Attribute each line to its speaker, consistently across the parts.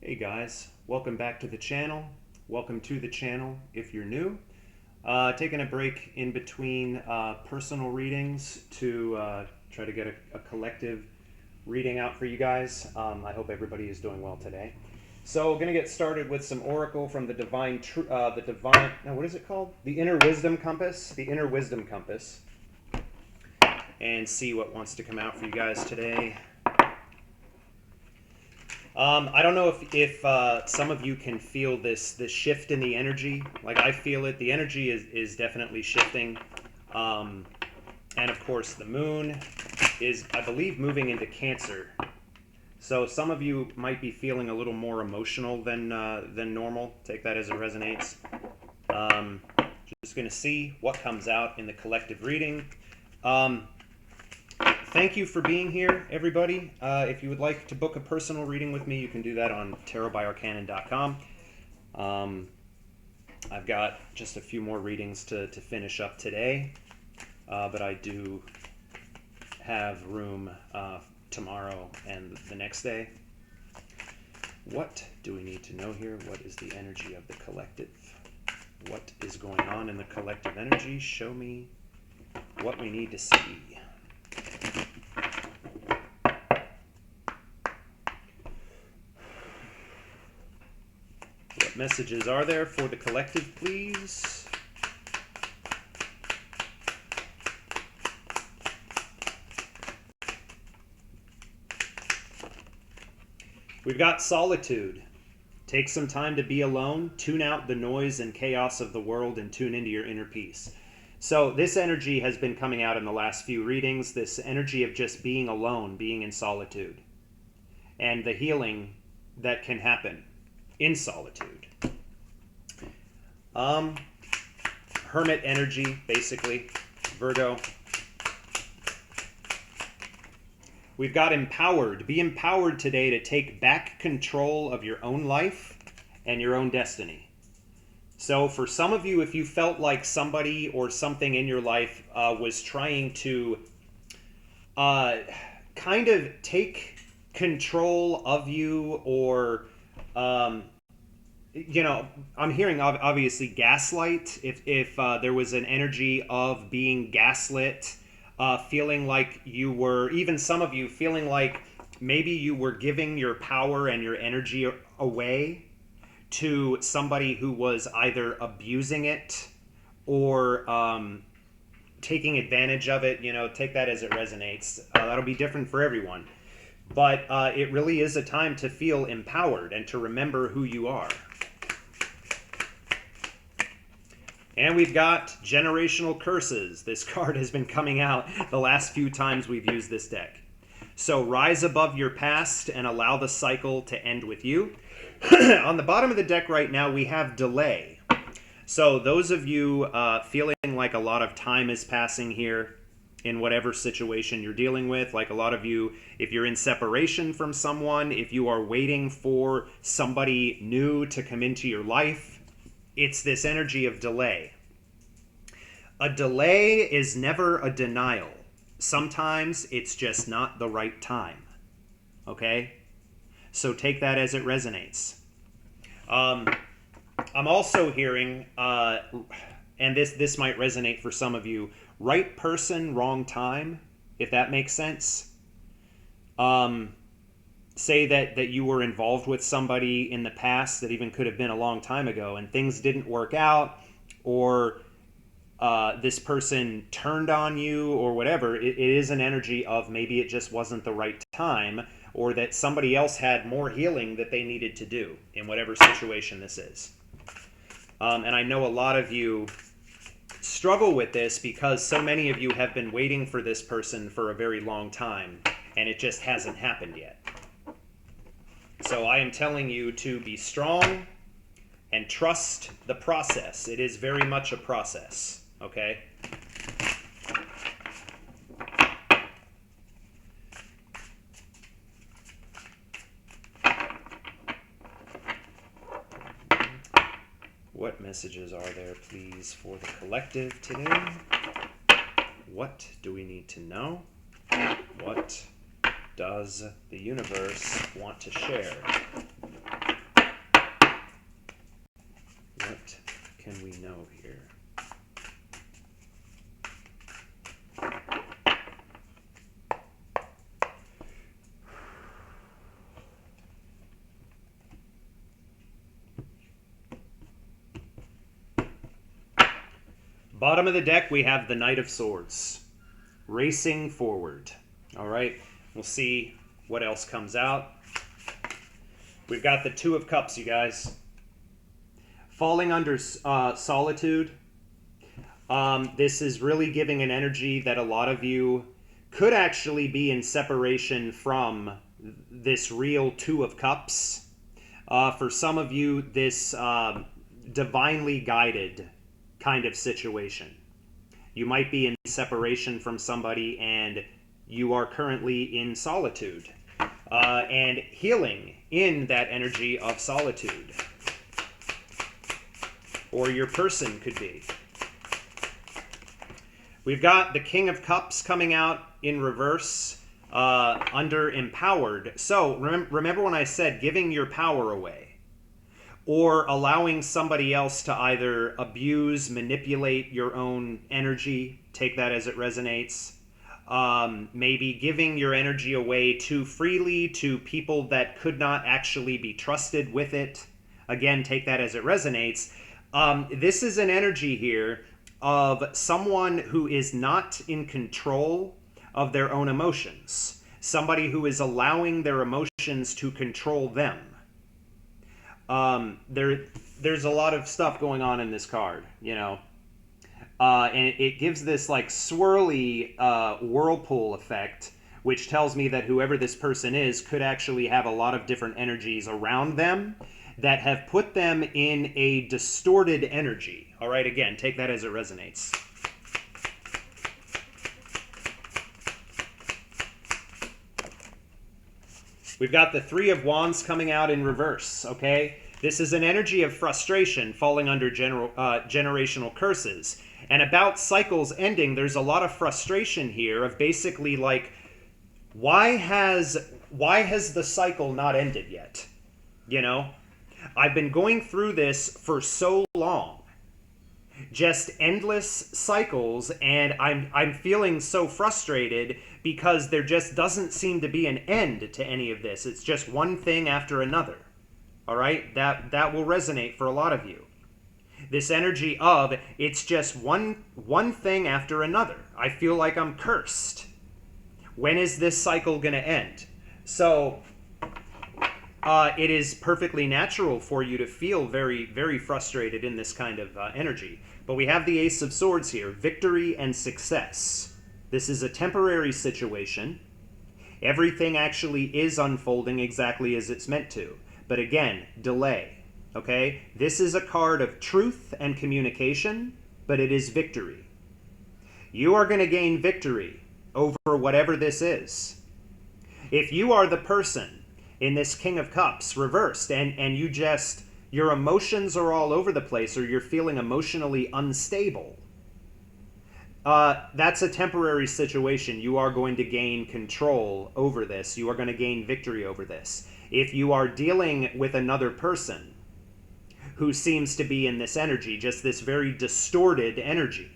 Speaker 1: Hey guys, welcome back to the channel. Welcome to the channel if you're new. Taking a break in between personal readings to try to get a collective reading out for you guys. I hope everybody is doing well today. So we're going to get started with some oracle from the what is it called? The Inner Wisdom Compass. The Inner Wisdom Compass. And see what wants to come out for you guys today. I don't know if some of you can feel this shift in the energy. Like I feel it. The energy is definitely shifting. And of course the moon is, I believe, moving into Cancer. So some of you might be feeling a little more emotional than normal. Take that as it resonates. Just going to see what comes out in the collective reading. Thank you for being here, everybody. If you would like to book a personal reading with me, you can do that on tarotbyarcanon.com. I've got just a few more readings to finish up today, but I do have room tomorrow and the next day. What do we need to know here? What is the energy of the collective? What is going on in the collective energy? Show me what we need to see. What messages are there for the collective, please? We've got solitude. Take some time to be alone, tune out the noise and chaos of the world, and tune into your inner peace. So this energy has been coming out in the last few readings, this energy of just being alone, being in solitude, and the healing that can happen in solitude. Hermit energy, basically, Virgo. We've got empowered. Be empowered today to take back control of your own life and your own destiny. So for some of you, if you felt like somebody or something in your life was trying to kind of take control of you, or I'm hearing obviously gaslight. If there was an energy of being gaslit, feeling like you were, even some of you feeling like maybe you were giving your power and your energy away to somebody who was either abusing it or taking advantage of it. Take that as it resonates. That'll be different for everyone. But it really is a time to feel empowered and to remember who you are. And we've got generational curses. This card has been coming out the last few times we've used this deck. So rise above your past and allow the cycle to end with you. On the bottom of the deck right now, we have delay. So those of you feeling like a lot of time is passing here in whatever situation you're dealing with, like a lot of you, if you're in separation from someone, if you are waiting for somebody new to come into your life, it's this energy of delay. A delay is never a denial. Sometimes it's just not the right time. Okay? So take that as it resonates. I'm also hearing, and this might resonate for some of you, right person, wrong time, if that makes sense. Say that you were involved with somebody in the past that even could have been a long time ago, and things didn't work out, or this person turned on you or whatever. It is an energy of maybe it just wasn't the right time, or that somebody else had more healing that they needed to do in whatever situation this is. And I know a lot of you struggle with this because so many of you have been waiting for this person for a very long time, and it just hasn't happened yet. So I am telling you to be strong and trust the process. It is very much a process, okay? What messages are there, please, for the collective today? What do we need to know? What does the universe want to share? What can we know here? Bottom of the deck, we have the Knight of Swords. Racing forward. All right, we'll see what else comes out. We've got the Two of Cups, you guys. Falling under solitude. This is really giving an energy that a lot of you could actually be in separation from this real Two of Cups. For some of you, this divinely guided kind of situation. You might be in separation from somebody and you are currently in solitude and healing in that energy of solitude. Or your person could be. We've got the King of Cups coming out in reverse under empowered. So remember when I said giving your power away or allowing somebody else to either abuse, manipulate your own energy, take that as it resonates, maybe giving your energy away too freely to people that could not actually be trusted with it. Again, take that as it resonates. This is an energy here of someone who is not in control of their own emotions. Somebody who is allowing their emotions to control them. There's a lot of stuff going on in this card, you know. And it gives this like swirly whirlpool effect, which tells me that whoever this person is could actually have a lot of different energies around them that have put them in a distorted energy. All right, again, take that as it resonates. We've got the Three of Wands coming out in reverse, okay? This is an energy of frustration falling under generational curses. And about cycles ending, there's a lot of frustration here of basically like, why has the cycle not ended yet? You know? I've been going through this for so long. Just endless cycles, and I'm feeling so frustrated because there just doesn't seem to be an end to any of this. It's just one thing after another. All right? That will resonate for a lot of you. This energy of it's just one thing after another. I feel like I'm cursed. When is this cycle going to end? So it is perfectly natural for you to feel very, very frustrated in this kind of energy. But we have the Ace of Swords here, victory and success. This is a temporary situation. Everything actually is unfolding exactly as it's meant to. But again, delay, okay? This is a card of truth and communication, but it is victory. You are going to gain victory over whatever this is. If you are the person in this King of Cups reversed and your emotions are all over the place or you're feeling emotionally unstable, that's a temporary situation. You are going to gain control over this. You are going to gain victory over this. If you are dealing with another person who seems to be in this energy, just this very distorted energy,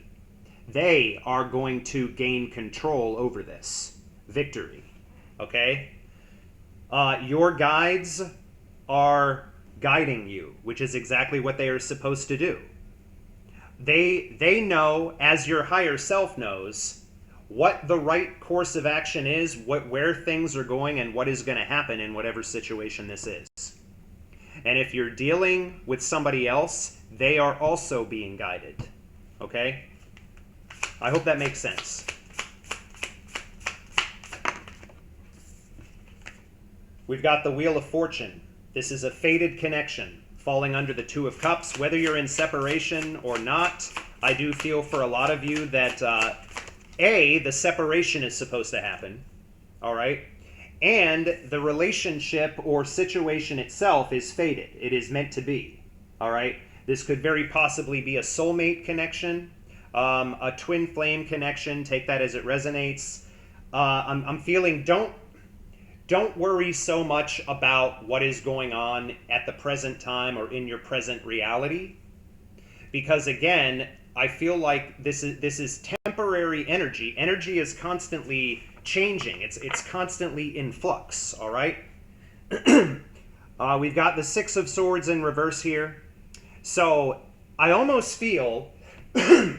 Speaker 1: they are going to gain control over this. Victory. Okay? Your guides are guiding you, which is exactly what they are supposed to do. They know, as your higher self knows, what the right course of action is, where things are going, and what is going to happen in whatever situation this is. And if you're dealing with somebody else, they are also being guided. Okay? I hope that makes sense. We've got the Wheel of Fortune. This is a fated connection falling under the Two of Cups. Whether you're in separation or not, I do feel for a lot of you that the separation is supposed to happen, all right? And the relationship or situation itself is fated. It is meant to be, all right? This could very possibly be a soulmate connection, a twin flame connection. Take that as it resonates. I'm feeling don't worry so much about what is going on at the present time or in your present reality. because again, I feel like this is temporary energy. Energy is constantly changing. It's constantly in flux. All right. We've got the Six of Swords in reverse here. So I almost feel the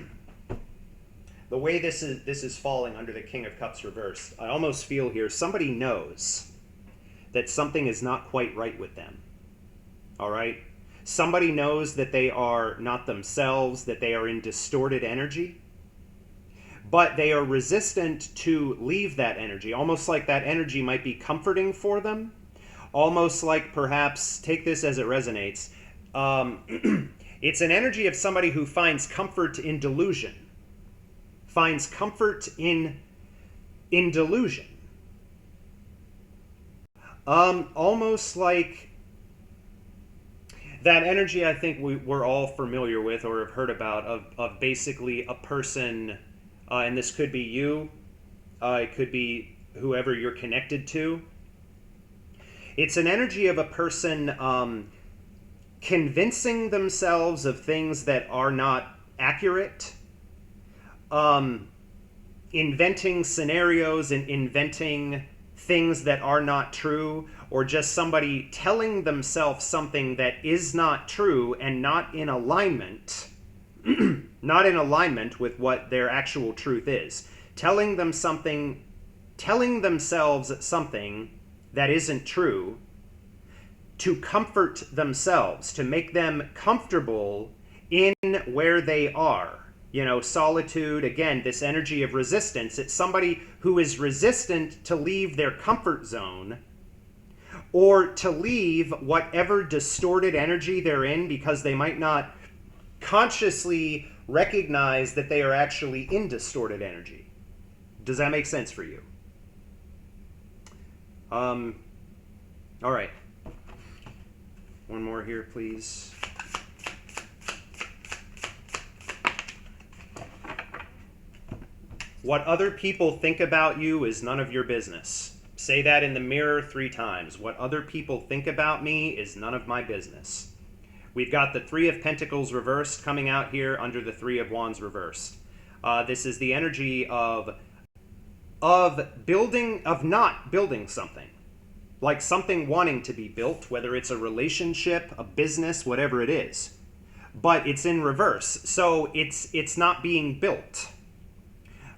Speaker 1: way this is falling under the King of Cups reversed. I almost feel here somebody knows that something is not quite right with them. All right. Somebody knows that they are not themselves, that they are in distorted energy, but they are resistant to leave that energy, almost like that energy might be comforting for them, almost like perhaps, take this as it resonates, it's an energy of somebody who finds comfort in delusion, finds comfort in delusion. Almost like that energy I think we're all familiar with or have heard about of basically a person, and this could be you, it could be whoever you're connected to. It's an energy of a person convincing themselves of things that are not accurate, inventing scenarios and inventing things that are not true, or just somebody telling themselves something that is not true and not in alignment, not in alignment with what their actual truth is. Telling themselves something that isn't true to comfort themselves, to make them comfortable in where they are. You know, solitude, again, this energy of resistance. It's somebody who is resistant to leave their comfort zone or to leave whatever distorted energy they're in because they might not consciously recognize that they are actually in distorted energy. Does that make sense for you? All right. One more here, please. What other people think about you is none of your business. Say that in the mirror 3 times. What other people think about me is none of my business. We've got the Three of Pentacles reversed coming out here under the Three of Wands reversed. This is the energy of not building something. Like something wanting to be built, whether it's a relationship, a business, whatever it is. But it's in reverse. So it's not being built.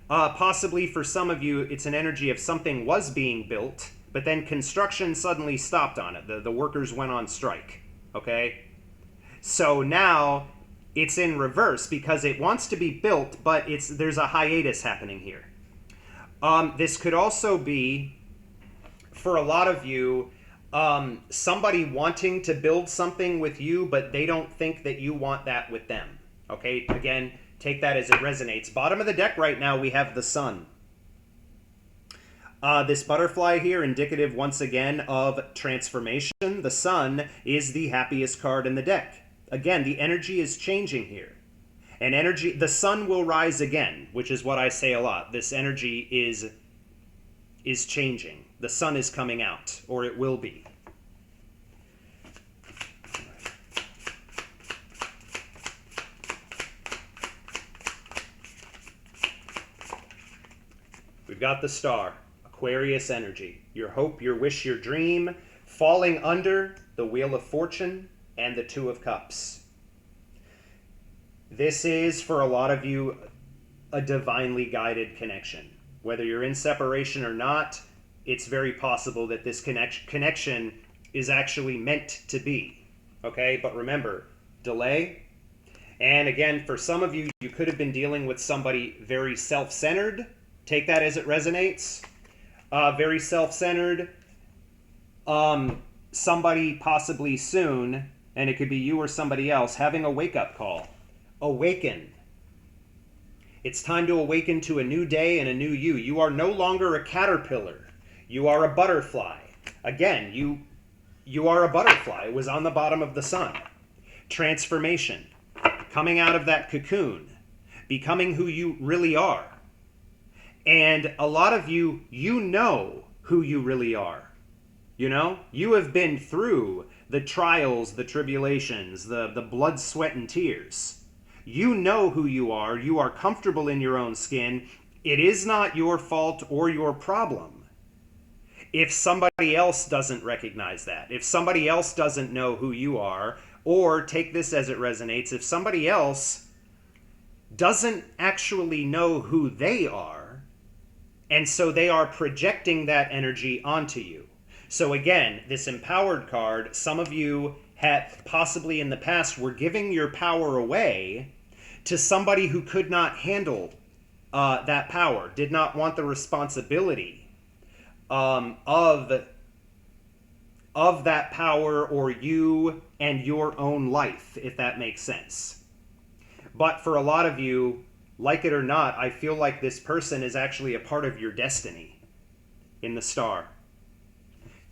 Speaker 1: Possibly for some of you, it's an energy of something was being built, but then construction suddenly stopped on it. The workers went on strike, okay? So now it's in reverse because it wants to be built, but there's a hiatus happening here. This could also be, for a lot of you, somebody wanting to build something with you, but they don't think that you want that with them, okay? Again, take that as it resonates. Bottom of the deck right now, we have the Sun. This butterfly here, indicative once again of transformation. The Sun is the happiest card in the deck. Again, the energy is changing here. And the sun will rise again, which is what I say a lot. This energy is changing. The sun is coming out, or it will be. We've got the Star, Aquarius energy. Your hope, your wish, your dream, falling under the Wheel of Fortune and the Two of Cups. This is, for a lot of you, a divinely guided connection. Whether you're in separation or not, it's very possible that this connection is actually meant to be. Okay, but remember, delay. And again, for some of you, you could have been dealing with somebody very self-centered. Take that as it resonates. Very self-centered. Somebody possibly soon, and it could be you or somebody else, having a wake-up call. Awaken. It's time to awaken to a new day and a new you. You are no longer a caterpillar. You are a butterfly. Again, you are a butterfly. It was on the bottom of the sun. Transformation. Coming out of that cocoon. Becoming who you really are. And a lot of you, you know who you really are. You know? You have been through the trials, the tribulations, the blood, sweat, and tears. You know who you are. You are comfortable in your own skin. It is not your fault or your problem if somebody else doesn't recognize that, if somebody else doesn't know who you are, or take this as it resonates, if somebody else doesn't actually know who they are, and so they are projecting that energy onto you. So again, this empowered card, some of you had possibly in the past were giving your power away to somebody who could not handle that power, did not want the responsibility of that power, or you and your own life, if that makes sense. But for a lot of you, like it or not, I feel like this person is actually a part of your destiny in the star.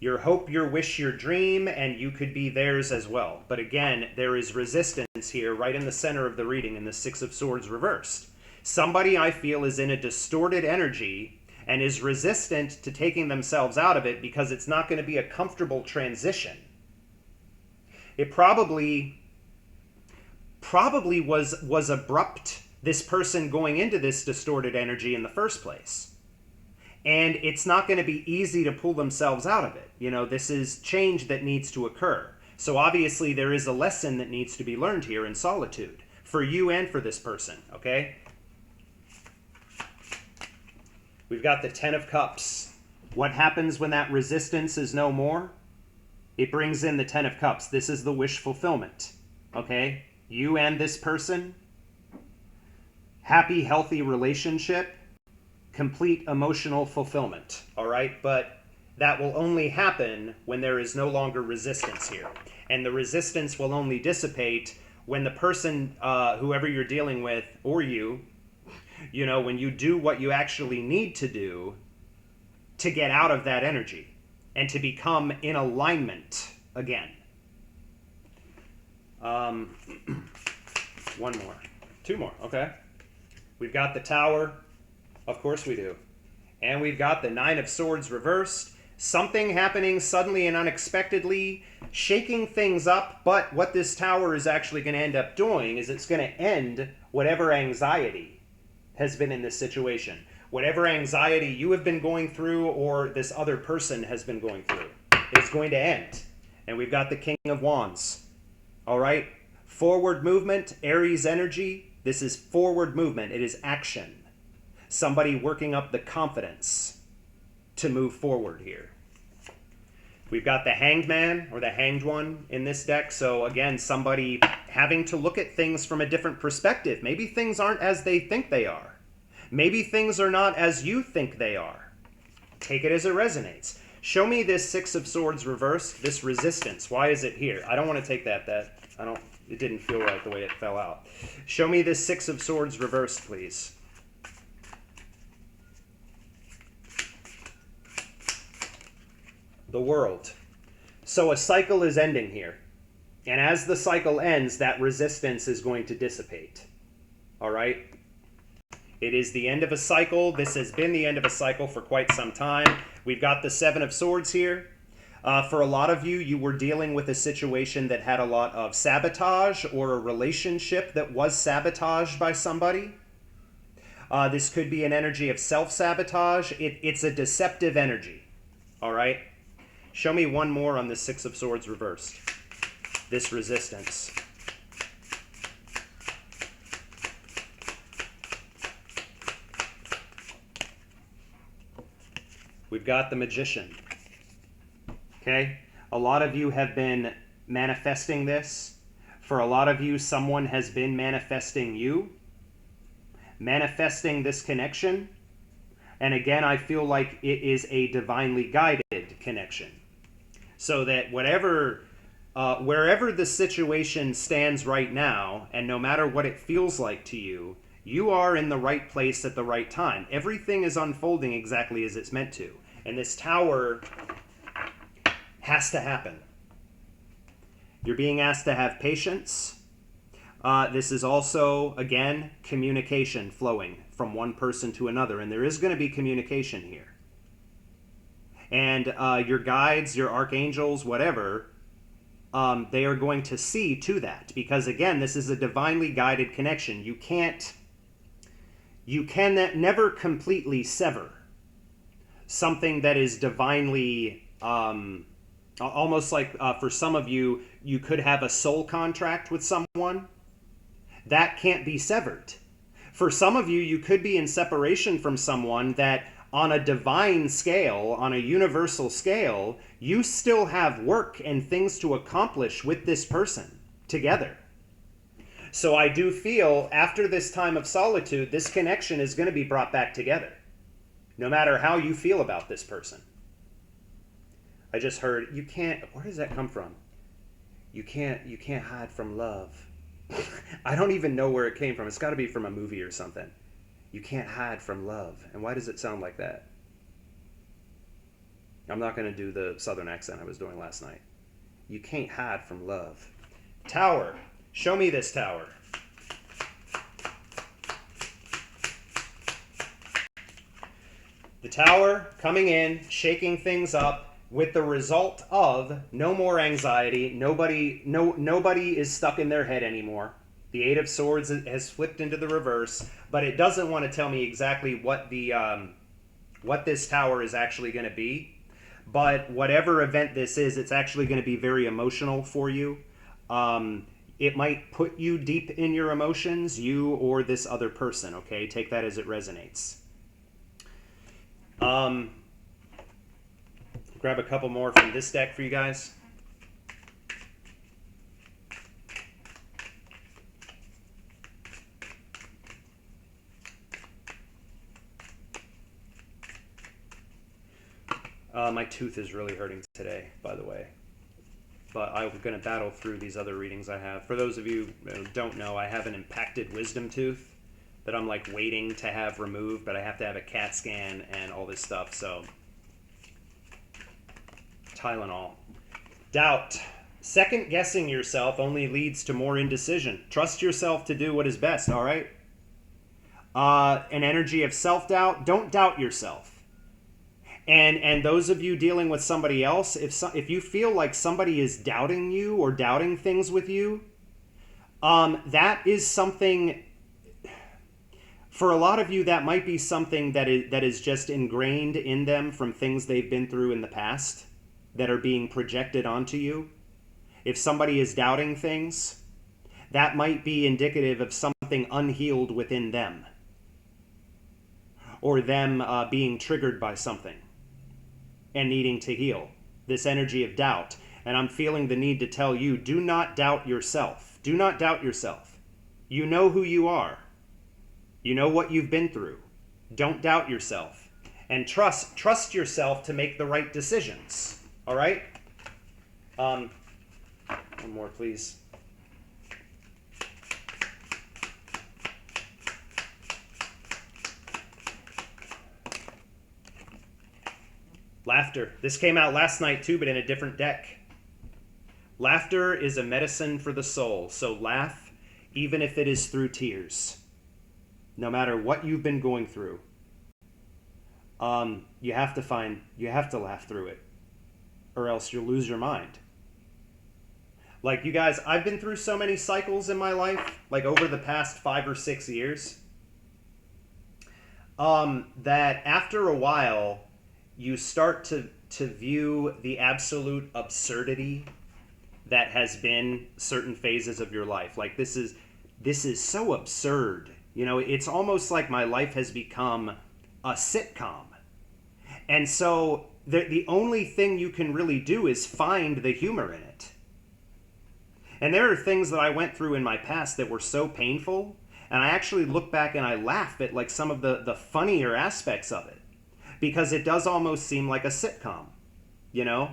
Speaker 1: Your hope, your wish, your dream, and you could be theirs as well. But again, there is resistance here right in the center of the reading in the Six of Swords reversed. Somebody, I feel, is in a distorted energy and is resistant to taking themselves out of it because it's not going to be a comfortable transition. It probably was abrupt, this person going into this distorted energy in the first place. And it's not going to be easy to pull themselves out of it. You know, this is change that needs to occur. So obviously there is a lesson that needs to be learned here in solitude for you and for this person, okay? We've got the Ten of Cups. What happens when that resistance is no more? It brings in the Ten of Cups. This is the wish fulfillment, okay? You and this person, happy, healthy relationship, complete emotional fulfillment, all right? But that will only happen when there is no longer resistance here. And the resistance will only dissipate when the person, whoever you're dealing with, or you know, when you do what you actually need to do to get out of that energy and to become in alignment again. One more. Two more, okay. We've got the Tower. Of course we do. And we've got the Nine of Swords reversed. Something happening suddenly and unexpectedly, shaking things up, but what this Tower is actually going to end up doing is it's going to end whatever anxiety has been in this situation. Whatever anxiety you have been going through or this other person has been going through is going to end. And we've got the King of Wands. All right? Forward movement, Aries energy. This is forward movement. It is action. Somebody working up the confidence to move forward here. We've got the Hanged Man, or the Hanged One, in this deck. So again, somebody having to look at things from a different perspective. Maybe things aren't as they think they are. Maybe things are not as you think they are. Take it as it resonates. Show me this Six of Swords reversed, this resistance. Why is it here? I don't want to take that. It didn't feel right the way it fell out. Show me this Six of Swords reversed, please. The World. So a cycle is ending here. And as the cycle ends, that resistance is going to dissipate. All right? It is the end of a cycle. This has been the end of a cycle for quite some time. We've got the Seven of Swords here. For a lot of you, you were dealing with a situation that had a lot of sabotage or a relationship that was sabotaged by somebody. This could be an energy of self-sabotage. It's a deceptive energy. All right? Show me one more on the Six of Swords reversed. This resistance. We've got the Magician. Okay? A lot of you have been manifesting this. For a lot of you, someone has been manifesting you. Manifesting this connection. And again, I feel like it is a divinely guided connection. So that wherever the situation stands right now, and no matter what it feels like to you, you are in the right place at the right time. Everything is unfolding exactly as it's meant to. And this Tower has to happen. You're being asked to have patience. This is also, again, communication flowing from one person to another. And there is going to be communication here. And your guides, your archangels, whatever, they are going to see to that. Because again, this is a divinely guided connection. You can never completely sever something that is divinely, almost like for some of you, you could have a soul contract with someone. That can't be severed. For some of you, you could be in separation from someone that on a divine scale, on a universal scale, you still have work and things to accomplish with this person together. So I do feel after this time of solitude, this connection is going to be brought back together, no matter how you feel about this person. I just heard, you can't, where does that come from? You can't hide from love. I don't even know where it came from. It's got to be from a movie or something. You can't hide from love. And why does it sound like that? I'm not going to do the southern accent I was doing last night. You can't hide from love. Tower. Show me this tower. The tower coming in, shaking things up with the result of no more anxiety. Nobody is stuck in their head anymore. The Eight of Swords has flipped into the reverse, but it doesn't want to tell me exactly what this tower is actually going to be. But whatever event this is, it's actually going to be very emotional for you. It might put you deep in your emotions, you or this other person, okay? Take that as it resonates. Grab a couple more from this deck for you guys. My tooth is really hurting today, by the way. But I'm going to battle through these other readings I have. For those of you who don't know, I have an impacted wisdom tooth that I'm like waiting to have removed, but I have to have a CAT scan and all this stuff, so Tylenol. Doubt. Second guessing yourself only leads to more indecision. Trust yourself to do what is best, all right? An energy of self-doubt. Don't doubt yourself. And those of you dealing with somebody else, if you feel like somebody is doubting you or doubting things with you, that is something, for a lot of you, that might be something that is just ingrained in them from things they've been through in the past that are being projected onto you. If somebody is doubting things, that might be indicative of something unhealed within them, or them being triggered by something and needing to heal. This energy of doubt. And I'm feeling the need to tell you, do not doubt yourself. Do not doubt yourself. You know who you are. You know what you've been through. Don't doubt yourself. And trust yourself to make the right decisions. All right? One more, please. Laughter. This came out last night too, but in a different deck. Laughter is a medicine for the soul. So laugh, even if it is through tears. No matter what you've been going through. You have to laugh through it, or else you'll lose your mind. Like, you guys, I've been through so many cycles in my life, like over the past 5 or 6 years, that after a while, you start to view the absolute absurdity that has been certain phases of your life. Like, this is so absurd. You know, it's almost like my life has become a sitcom. And so the only thing you can really do is find the humor in it. And there are things that I went through in my past that were so painful, and I actually look back and I laugh at like some of the funnier aspects of it, because it does almost seem like a sitcom, you know?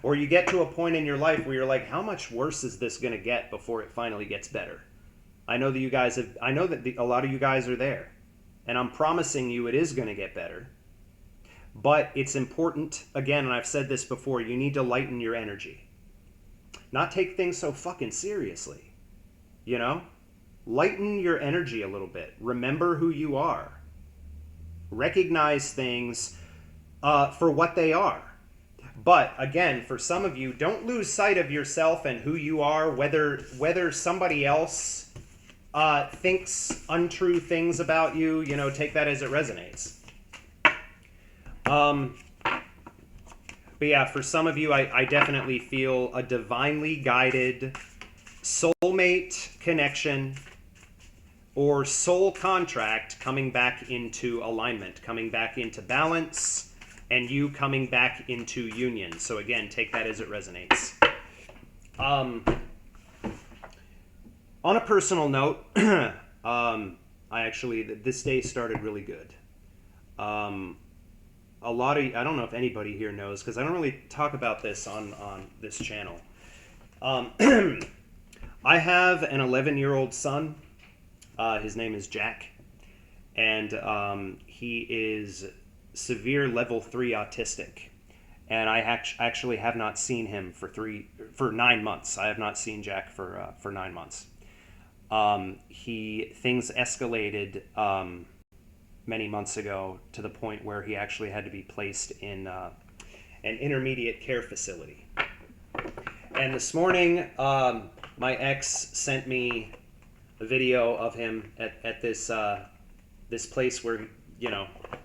Speaker 1: Or you get to a point in your life where you're like, how much worse is this going to get before it finally gets better? I know that a lot of you guys are there, and I'm promising you it is going to get better. But it's important, again, and I've said this before, you need to lighten your energy. Not take things so fucking seriously, you know? Lighten your energy a little bit. Remember who you are. Recognize things for what they are. But again, for some of you, don't lose sight of yourself and who you are, whether somebody else thinks untrue things about you, take that as it resonates. But yeah, for some of you, I definitely feel a divinely guided soulmate connection or soul contract coming back into alignment, coming back into balance, and you coming back into union. So again, take that as it resonates. On a personal note, this day started really good. I don't know if anybody here knows, because I don't really talk about this on this channel. I have an 11-year-old son. His name is Jack, and he is severe level 3 autistic. And I actually have not seen him for 9 months. I have not seen Jack for 9 months. Things escalated many months ago to the point where he actually had to be placed in an intermediate care facility. And this morning, my ex sent me a video of him at this place where,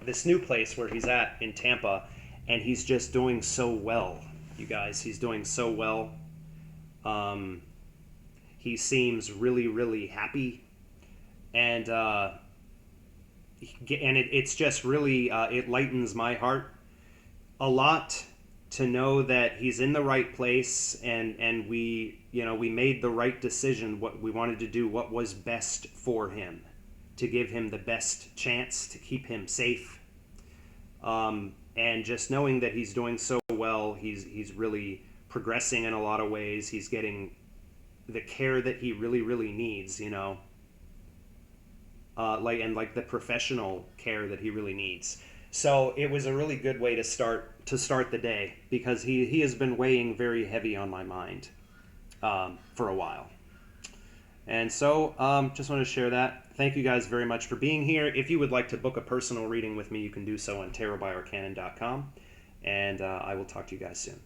Speaker 1: this new place where he's at in Tampa, and he's just doing so well, you guys. He's doing so well. He seems really, really happy, and it's just really it lightens my heart a lot to know that he's in the right place, and we made the right decision. What we wanted to do, what was best for him, to give him the best chance, to keep him safe, and just knowing that he's doing so well, he's really progressing in a lot of ways. He's getting the care that he really, really needs, like the professional care that he really needs. So it was a really good way to start the day, because he has been weighing very heavy on my mind for a while. And so just want to share that. Thank you guys very much for being here. If you would like to book a personal reading with me, you can do so on tarotbyarcanon.com, and I will talk to you guys soon.